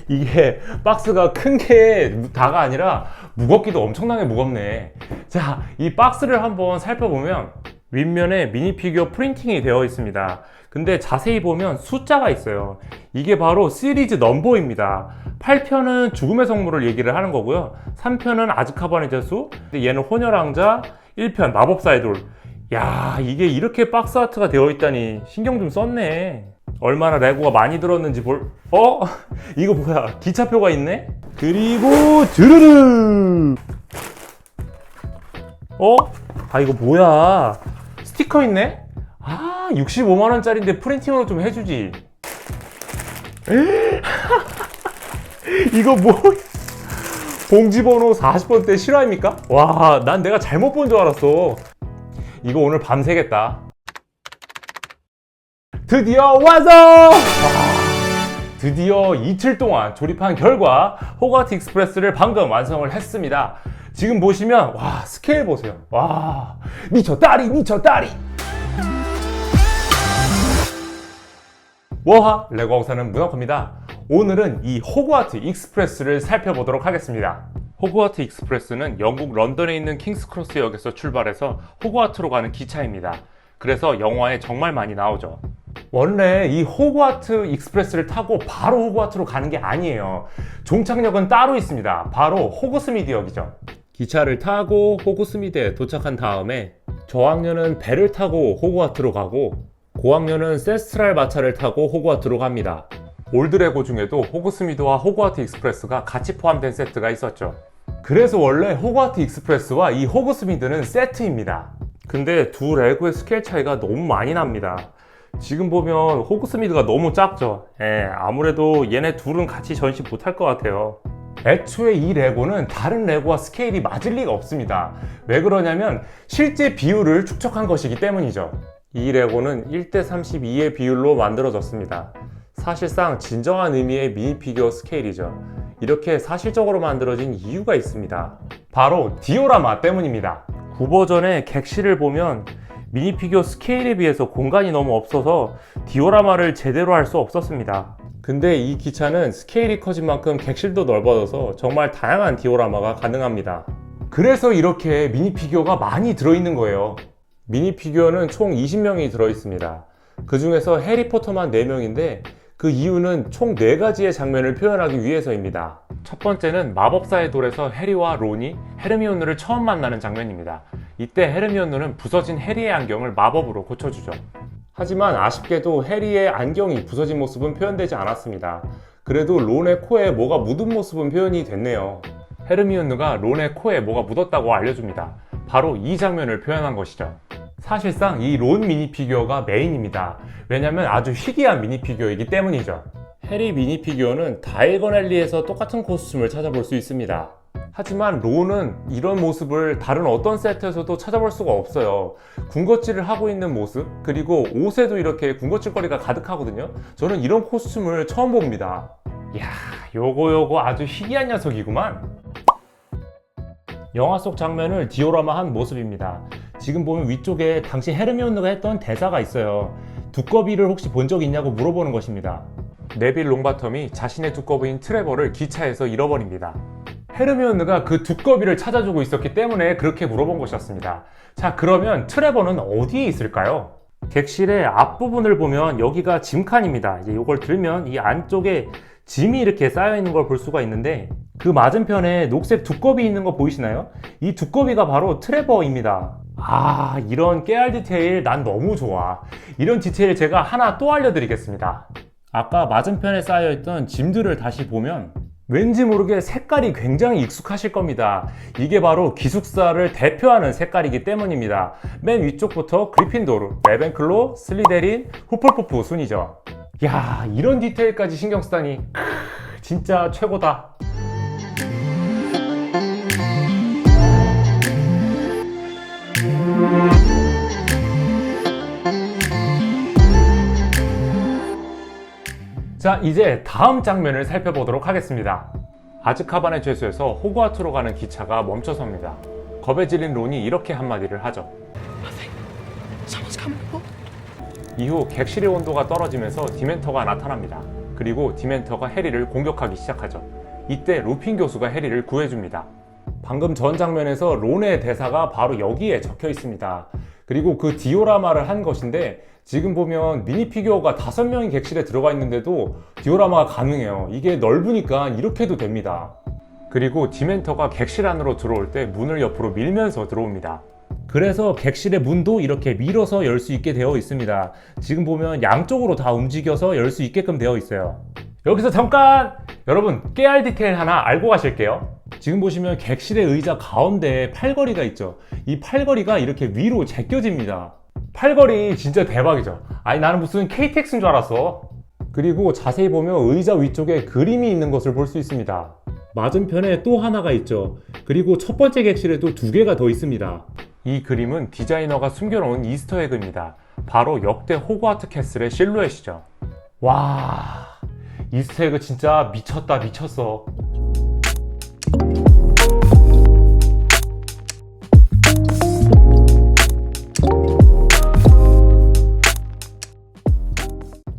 이게 박스가 큰 게 다가 아니라 무겁기도 엄청나게 무겁네. 자, 이 박스를 한번 살펴보면 윗면에 미니 피규어 프린팅이 되어 있습니다. 근데 자세히 보면 숫자가 있어요. 이게 바로 시리즈 넘버입니다. 8편은 죽음의 성물을 얘기를 하는 거고요. 3편은 아즈카반의 저수, 얘는 혼혈왕자, 1편 마법사의 돌. 야, 이게 이렇게 박스 아트가 되어 있다니 신경 좀 썼네. 얼마나 레고가 많이 들었는지 이거 뭐야? 기차표가 있네? 그리고 드르르! 이거 뭐야? 스티커 있네? 65만원짜리인데 프린팅으로 좀 해주지. 이거 봉지번호 40번대 실화입니까? 와, 난 내가 잘못 본 줄 알았어. 이거 오늘 밤새겠다. 드디어 완성! 드디어 이틀 동안 조립한 결과 호그와트 익스프레스를 방금 완성을 했습니다. 지금 보시면 스케일 보세요. 미쳤다리. 워하 레고 왕사는 문어커입니다. 오늘은 이 호그와트 익스프레스를 살펴보도록 하겠습니다. 호그와트 익스프레스는 영국 런던에 있는 킹스크로스 역에서 출발해서 호그와트로 가는 기차입니다. 그래서 영화에 정말 많이 나오죠. 원래 이 호그와트 익스프레스를 타고 바로 호그와트로 가는 게 아니에요. 종착역은 따로 있습니다. 바로 호그스미드 역이죠. 기차를 타고 호그스미드에 도착한 다음에 저학년은 배를 타고 호그와트로 가고 고학년은 세스트랄 마차를 타고 호그와트로 갑니다. 올드레고 중에도 호그스미드와 호그와트 익스프레스가 같이 포함된 세트가 있었죠. 그래서 원래 호그와트 익스프레스와 이 호그스미드는 세트입니다. 근데 두 레고의 스케일 차이가 너무 많이 납니다. 지금 보면 호그스미드가 너무 작죠. 아무래도 얘네 둘은 같이 전시 못할 것 같아요. 애초에 이 레고는 다른 레고와 스케일이 맞을 리가 없습니다. 왜 그러냐면 실제 비율을 축적한 것이기 때문이죠. 이 레고는 1:32의 비율로 만들어졌습니다. 사실상 진정한 의미의 미니 피규어 스케일이죠. 이렇게 사실적으로 만들어진 이유가 있습니다. 바로 디오라마 때문입니다. 9버전의 객실을 보면 미니 피규어 스케일에 비해서 공간이 너무 없어서 디오라마를 제대로 할 수 없었습니다. 근데 이 기차는 스케일이 커진 만큼 객실도 넓어져서 정말 다양한 디오라마가 가능합니다. 그래서 이렇게 미니 피규어가 많이 들어있는 거예요. 미니 피규어는 총 20명이 들어있습니다. 그 중에서 해리포터만 4명인데 그 이유는 총 4가지의 장면을 표현하기 위해서입니다. 첫 번째는 마법사의 돌에서 해리와 론이 헤르미온느를 처음 만나는 장면입니다. 이때 헤르미온느는 부서진 해리의 안경을 마법으로 고쳐주죠. 하지만 아쉽게도 해리의 안경이 부서진 모습은 표현되지 않았습니다. 그래도 론의 코에 뭐가 묻은 모습은 표현이 됐네요. 헤르미온느가 론의 코에 뭐가 묻었다고 알려줍니다. 바로 이 장면을 표현한 것이죠. 사실상 이 론 미니 피규어가 메인입니다. 왜냐면 아주 희귀한 미니 피규어이기 때문이죠. 해리 미니 피규어는 다이건 앨리에서 똑같은 코스튬을 찾아볼 수 있습니다. 하지만 론은 이런 모습을 다른 어떤 세트에서도 찾아볼 수가 없어요. 군것질을 하고 있는 모습, 그리고 옷에도 이렇게 군것질거리가 가득하거든요. 저는 이런 코스튬을 처음 봅니다. 이야, 요거 아주 희귀한 녀석이구만. 영화 속 장면을 디오라마한 모습입니다. 지금 보면 위쪽에 당시 헤르미온느가 했던 대사가 있어요. 두꺼비를 혹시 본 적 있냐고 물어보는 것입니다. 네빌 롱바텀이 자신의 두꺼비인 트레버를 기차에서 잃어버립니다. 헤르미온느가 그 두꺼비를 찾아주고 있었기 때문에 그렇게 물어본 것이었습니다. 자, 그러면 트레버는 어디에 있을까요? 객실의 앞부분을 보면 여기가 짐칸입니다. 이제 이걸 들면 이 안쪽에 짐이 이렇게 쌓여 있는 걸 볼 수가 있는데 그 맞은편에 녹색 두꺼비 있는 거 보이시나요? 이 두꺼비가 바로 트레버입니다. 이런 깨알 디테일 난 너무 좋아. 이런 디테일 제가 하나 또 알려드리겠습니다. 아까 맞은편에 쌓여있던 짐들을 다시 보면 왠지 모르게 색깔이 굉장히 익숙하실 겁니다. 이게 바로 기숙사를 대표하는 색깔이기 때문입니다. 맨 위쪽부터 그리핀도르, 레벤클로, 슬리데린, 후플푸프 순이죠. 야, 이런 디테일까지 신경 쓰다니 진짜 최고다. 자, 이제 다음 장면을 살펴보도록 하겠습니다. 아즈카반의 죄수에서 호그와트로 가는 기차가 멈춰섭니다. 겁에 질린 론이 이렇게 한마디를 하죠. 이후 객실의 온도가 떨어지면서 디멘터가 나타납니다. 그리고 디멘터가 해리를 공격하기 시작하죠. 이때 루핀 교수가 해리를 구해줍니다. 방금 전 장면에서 론의 대사가 바로 여기에 적혀 있습니다. 그리고 그 디오라마를 한 것인데 지금 보면 미니피규어가 5명이 객실에 들어가 있는데도 디오라마가 가능해요. 이게 넓으니까 이렇게 해도 됩니다. 그리고 디멘터가 객실 안으로 들어올 때 문을 옆으로 밀면서 들어옵니다. 그래서 객실의 문도 이렇게 밀어서 열 수 있게 되어 있습니다. 지금 보면 양쪽으로 다 움직여서 열 수 있게끔 되어 있어요. 여기서 잠깐! 여러분 깨알 디테일 하나 알고 가실게요. 지금 보시면 객실의 의자 가운데에 팔걸이가 있죠. 이 팔걸이가 이렇게 위로 제껴집니다. 팔걸이 진짜 대박이죠. 아니 나는 무슨 KTX인 줄 알았어. 그리고 자세히 보면 의자 위쪽에 그림이 있는 것을 볼 수 있습니다. 맞은편에 또 하나가 있죠. 그리고 첫 번째 객실에도 2개가 더 있습니다. 이 그림은 디자이너가 숨겨놓은 이스터에그입니다. 바로 역대 호그와트 캐슬의 실루엣이죠. 와, 이스터에그 진짜 미쳤다, 미쳤어.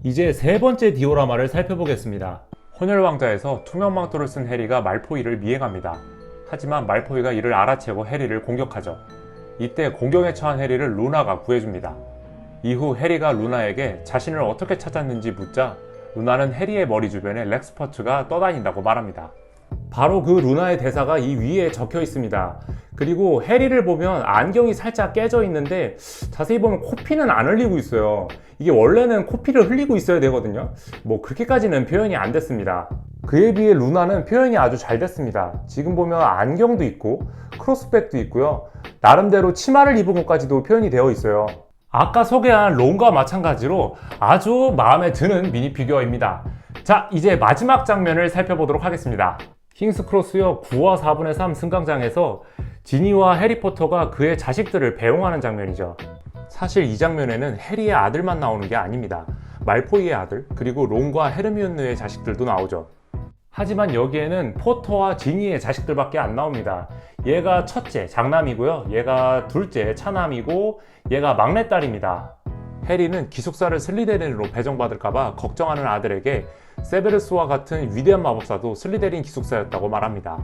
이제 세 번째 디오라마를 살펴보겠습니다. 혼혈왕자에서 투명망토를 쓴 해리가 말포이를 미행합니다. 하지만 말포이가 이를 알아채고 해리를 공격하죠. 이때 공경에 처한 해리를 루나가 구해줍니다. 이후 해리가 루나에게 자신을 어떻게 찾았는지 묻자 루나는 해리의 머리 주변에 렉스퍼트가 떠다닌다고 말합니다. 바로 그 루나의 대사가 이 위에 적혀 있습니다. 그리고 해리를 보면 안경이 살짝 깨져 있는데 자세히 보면 코피는 안 흘리고 있어요. 이게 원래는 코피를 흘리고 있어야 되거든요. 뭐 그렇게까지는 표현이 안 됐습니다. 그에 비해 루나는 표현이 아주 잘 됐습니다. 지금 보면 안경도 있고 크로스백도 있고요. 나름대로 치마를 입은 것까지도 표현이 되어 있어요. 아까 소개한 론과 마찬가지로 아주 마음에 드는 미니피규어입니다. 자, 이제 마지막 장면을 살펴보도록 하겠습니다. 킹스 크로스역 9와 4분의 3 승강장에서 지니와 해리포터가 그의 자식들을 배웅하는 장면이죠. 사실 이 장면에는 해리의 아들만 나오는 게 아닙니다. 말포이의 아들, 그리고 론과 헤르미온느의 자식들도 나오죠. 하지만 여기에는 포터와 지니의 자식들밖에 안 나옵니다. 얘가 첫째, 장남이고요. 얘가 둘째, 차남이고 얘가 막내딸입니다. 해리는 기숙사를 슬리데린으로 배정받을까봐 걱정하는 아들에게 세베르스와 같은 위대한 마법사도 슬리데린 기숙사였다고 말합니다.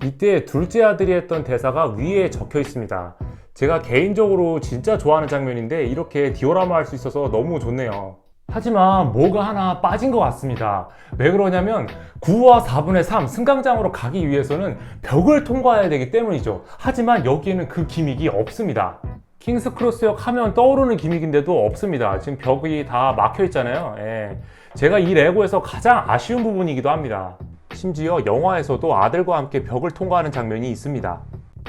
이때 둘째 아들이 했던 대사가 위에 적혀 있습니다. 제가 개인적으로 진짜 좋아하는 장면인데 이렇게 디오라마 할 수 있어서 너무 좋네요. 하지만 뭐가 하나 빠진 것 같습니다. 왜 그러냐면 9와 4분의 3 승강장으로 가기 위해서는 벽을 통과해야 되기 때문이죠. 하지만 여기에는 그 기믹이 없습니다. 킹스 크로스역 하면 떠오르는 기믹인데도 없습니다. 지금 벽이 다 막혀 있잖아요. 예. 제가 이 레고에서 가장 아쉬운 부분이기도 합니다. 심지어 영화에서도 아들과 함께 벽을 통과하는 장면이 있습니다.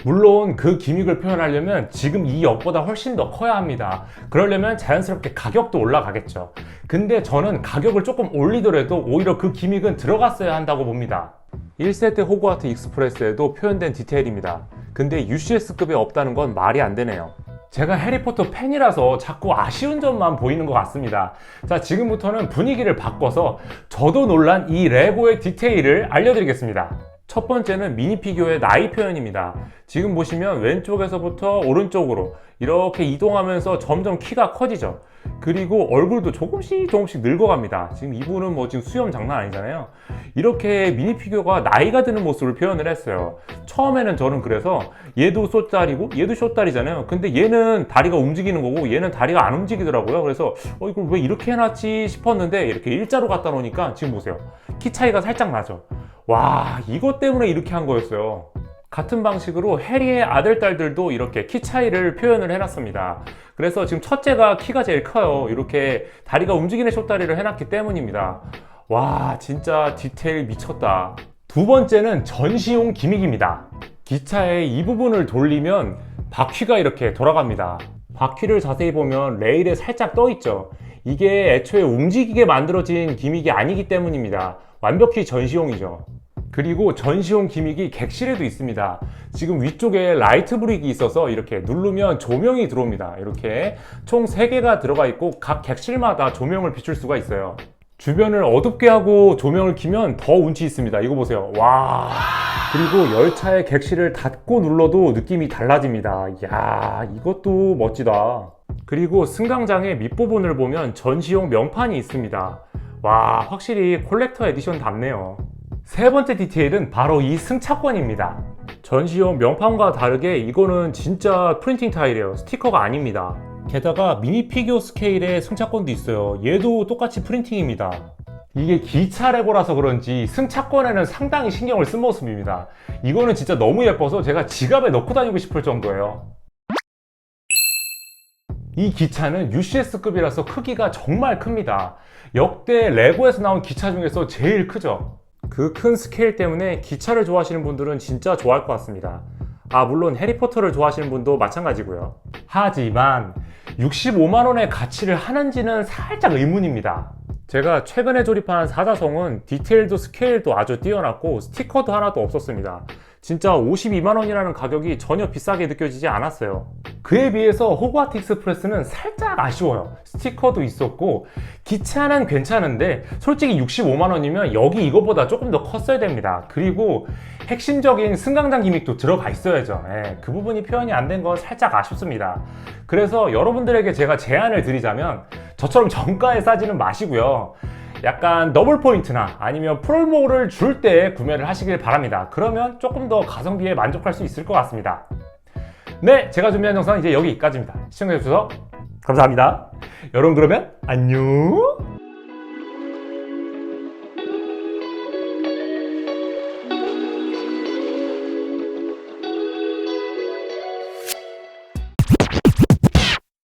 물론 그 기믹을 표현하려면 지금 이 역보다 훨씬 더 커야 합니다. 그러려면 자연스럽게 가격도 올라가겠죠. 근데 저는 가격을 조금 올리더라도 오히려 그 기믹은 들어갔어야 한다고 봅니다. 1세대 호그와트 익스프레스에도 표현된 디테일입니다. 근데 UCS급에 없다는 건 말이 안 되네요. 제가 해리포터 팬이라서 자꾸 아쉬운 점만 보이는 것 같습니다. 자, 지금부터는 분위기를 바꿔서 저도 놀란 이 레고의 디테일을 알려드리겠습니다. 첫 번째는 미니피규어의 나이 표현입니다. 지금 보시면 왼쪽에서부터 오른쪽으로 이렇게 이동하면서 점점 키가 커지죠. 그리고 얼굴도 조금씩 늙어갑니다. 지금 이분은 뭐 지금 수염 장난 아니잖아요. 이렇게 미니피규어가 나이가 드는 모습을 표현을 했어요. 처음에는 저는 그래서 얘도 숏다리고 얘도 숏다리잖아요. 근데 얘는 다리가 움직이는 거고 얘는 다리가 안 움직이더라고요. 그래서 이걸 왜 이렇게 해놨지 싶었는데 이렇게 일자로 갖다 놓으니까 지금 보세요. 키 차이가 살짝 나죠. 와, 이것 때문에 이렇게 한 거였어요. 같은 방식으로 해리의 아들, 딸들도 이렇게 키 차이를 표현을 해놨습니다. 그래서 지금 첫째가 키가 제일 커요. 이렇게 다리가 움직이는 숏다리를 해놨기 때문입니다. 와, 진짜 디테일 미쳤다. 두 번째는 전시용 기믹입니다. 기차의 이 부분을 돌리면 바퀴가 이렇게 돌아갑니다. 바퀴를 자세히 보면 레일에 살짝 떠 있죠. 이게 애초에 움직이게 만들어진 기믹이 아니기 때문입니다. 완벽히 전시용이죠. 그리고 전시용 기믹이 객실에도 있습니다. 지금 위쪽에 라이트 브릭이 있어서 이렇게 누르면 조명이 들어옵니다. 이렇게 총 3개가 들어가 있고 각 객실마다 조명을 비출 수가 있어요. 주변을 어둡게 하고 조명을 켜면 더 운치 있습니다. 이거 보세요. 와. 그리고 열차의 객실을 닫고 눌러도 느낌이 달라집니다. 이야, 이것도 멋지다. 그리고 승강장의 밑부분을 보면 전시용 명판이 있습니다. 와, 확실히 콜렉터 에디션답네요. 세 번째 디테일은 바로 이 승차권입니다. 전시용 명판과 다르게 이거는 진짜 프린팅 타일이에요. 스티커가 아닙니다. 게다가 미니 피규어 스케일의 승차권도 있어요. 얘도 똑같이 프린팅입니다. 이게 기차 레고라서 그런지 승차권에는 상당히 신경을 쓴 모습입니다. 이거는 진짜 너무 예뻐서 제가 지갑에 넣고 다니고 싶을 정도예요. 이 기차는 UCS급이라서 크기가 정말 큽니다. 역대 레고에서 나온 기차 중에서 제일 크죠. 그 큰 스케일 때문에 기차를 좋아하시는 분들은 진짜 좋아할 것 같습니다. 물론 해리포터를 좋아하시는 분도 마찬가지고요. 하지만 65만원의 가치를 하는지는 살짝 의문입니다. 제가 최근에 조립한 사자성은 디테일도 스케일도 아주 뛰어났고 스티커도 하나도 없었습니다. 진짜 52만원이라는 가격이 전혀 비싸게 느껴지지 않았어요. 그에 비해서 호그와트 익스프레스는 살짝 아쉬워요. 스티커도 있었고 기차는 괜찮은데 솔직히 65만원이면 여기 이거보다 조금 더 컸어야 됩니다. 그리고 핵심적인 승강장 기믹도 들어가 있어야죠. 그 부분이 표현이 안 된 건 살짝 아쉽습니다. 그래서 여러분들에게 제가 제안을 드리자면 저처럼 정가에 싸지는 마시고요. 약간 더블 포인트나 아니면 프롤모를 줄 때 구매를 하시길 바랍니다. 그러면 조금 더 가성비에 만족할 수 있을 것 같습니다. 네, 제가 준비한 영상은 이제 여기까지입니다. 시청해주셔서 감사합니다. 여러분 그러면 안녕!